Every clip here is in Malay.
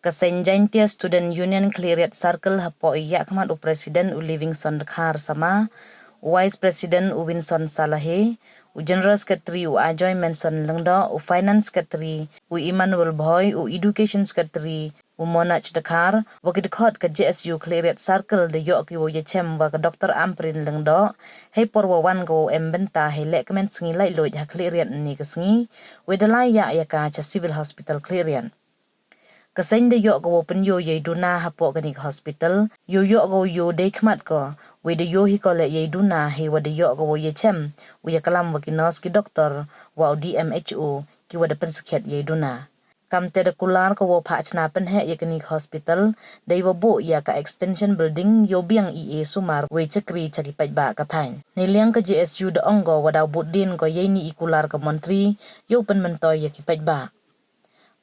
Kasenjaintia Student Union Cleariat Circle hapo iya kamat u Presiden u Livingston Dekhar sama Vice President u Winson Salahe u General Secretary u Ajoy Manson Lengdo u Finance Secretary u Emmanuel Boy u Education Secretary u Monach Dekhar wakid khot ke JSU Cleariat Circle de yok ki wo yechem wa ke Dr. Amprin Lengdo hei porwawan go embenta hei lek men sngi lai loj ha Cleariat ni ke sngi wedalai ya ka cha Civil Hospital Clearian Kasain de yok go pen yo ye duna hapo ganik hospital yo yok go yo de khmat ko we de yo hi ko le ye duna he wa de yok go ye chem we ya kalam wa kinos ki doktor wa DMHO ki wa de pen skhet ye duna kam te de kular ko wo pha chna pen he ye ganik hospital de wo bo ya ka extension building yo biang EA sumar we chakri chaki paj ba ka thain ne liang ka JSU de ongo wa da budin ko ye ni ikular ka menteri yo pen mentoy ye ki paj ba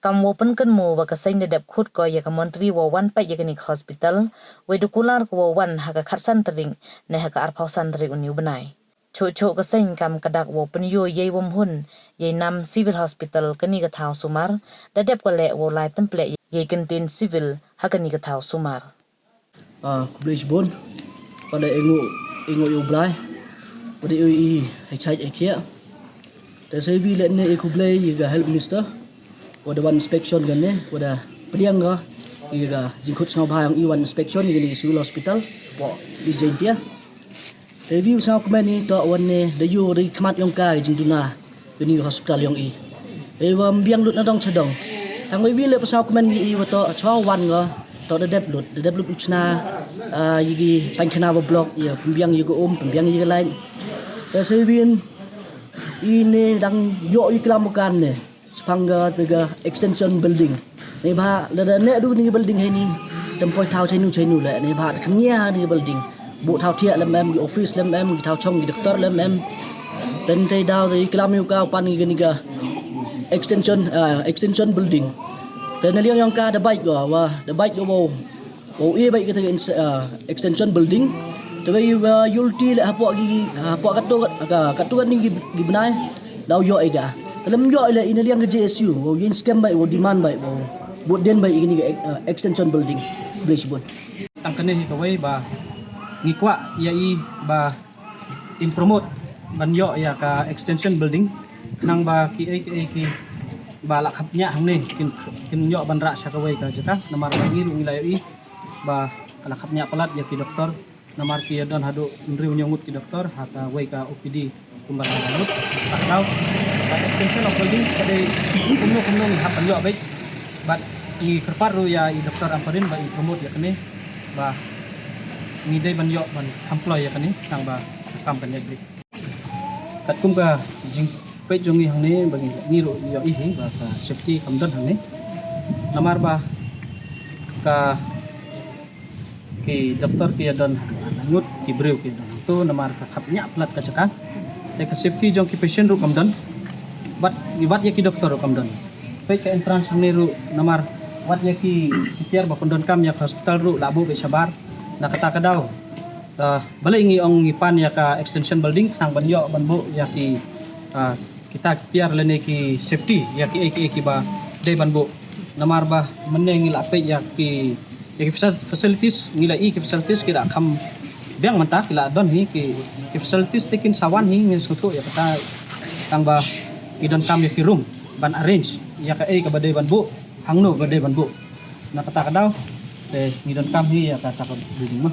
Kam wopen kan mo wa kasain de dep khut ko ya ka menteri wo wan pa ya kanik hospital we de kular ko wo wan ha ka kharsan tring ne ha ka arphausan tring uniu banai cho kasain kam kadak wo pen yo ye wom hun ye nam civil hospital kani ka thau sumar da dep ko le wo lai temple ye kantin civil ha kani ka thau sumar Kublai bon pada ingo yo blai pada yo I hai chai ekia ta sai vi le ne kublai ye ga health minister wada one inspection gan ne wada pediang ga iga jingkut snau bhang one inspection ni civil hospital po di jentia review snau komen ni to wan ne de yu ri khmat yong ka jingduna ni hospital yong I wam biang lut na dong chadong tang we vi le snau komen ni wa to chaw wan ga to de dep lut uchna yigi pankhana wa block ya pembiang yugo pembiang yiga lain ta sevin ini dang yo iklam bukan ne Sepangga tega extension building. Ni bah lada ne du ni building hai ni tempoi thau chainu le ni bah khnya ni building. Bu thau thia lam em office lam em thau chong gi doctor lam em ten te dau ri klam yu ka pan ni ga extension building. Ten liang yang ka da bike go wa da bike go bo e bike ke extension building. Te yulti le hapo katu ni gi benai dau yo ega. Dalam yo ile ini liang ke JSU wo yin scam bai wo demand bai wo bot den bai ini extension building Brisbane tang kene hi kawai ba ngikwa ya I ba impromote ban yo ya ka extension building nang ba ki ba la khapnya hang ne kin yo ban ra sha kawai ka jaka namar ba ngiru ngilai I ba la khapnya pelat ya ki doktor namar ki don hadu nriu nyongut ki doktor ha ka wai ka OPD kumbar langut atau extension of building pada kumno ni hapan yo baik but ni kerparu ya I doktor Amparin ba I promote ya kene ba ni dai ban yo ban employ ya kene tang ba company baik kat kum ka jing pe jongi hang ne bagi ni ro yo I ba ka safety kamdan hang ne namar ba ka ki doktor ki don ngut ki breu ki don tu namar ka khapnya plat ka cakang te ka safety jong ki patient ru kamdan bat ya ki doktor kamdon pe ka entrance ni ru namar wat ya ki tiar ba kondon kam ya hospital ru labo be sabar na kata kadau bala ingi ong ngipan ya ka extension building nang banyo banbo ya ki kita tiar lene ki safety ya ki ba de banbo namar ba meneng la pe ya ki facilities ngila I ki facilities kira kam biang mantah kila don hi ki facilities tekin sawan hi ngin sutu ya kata tang ba idon kam ya ki room ban arrange ya ka ka badai ban bu hangno badai ban bu na kata kadau ngidon kam hi ya kata building mah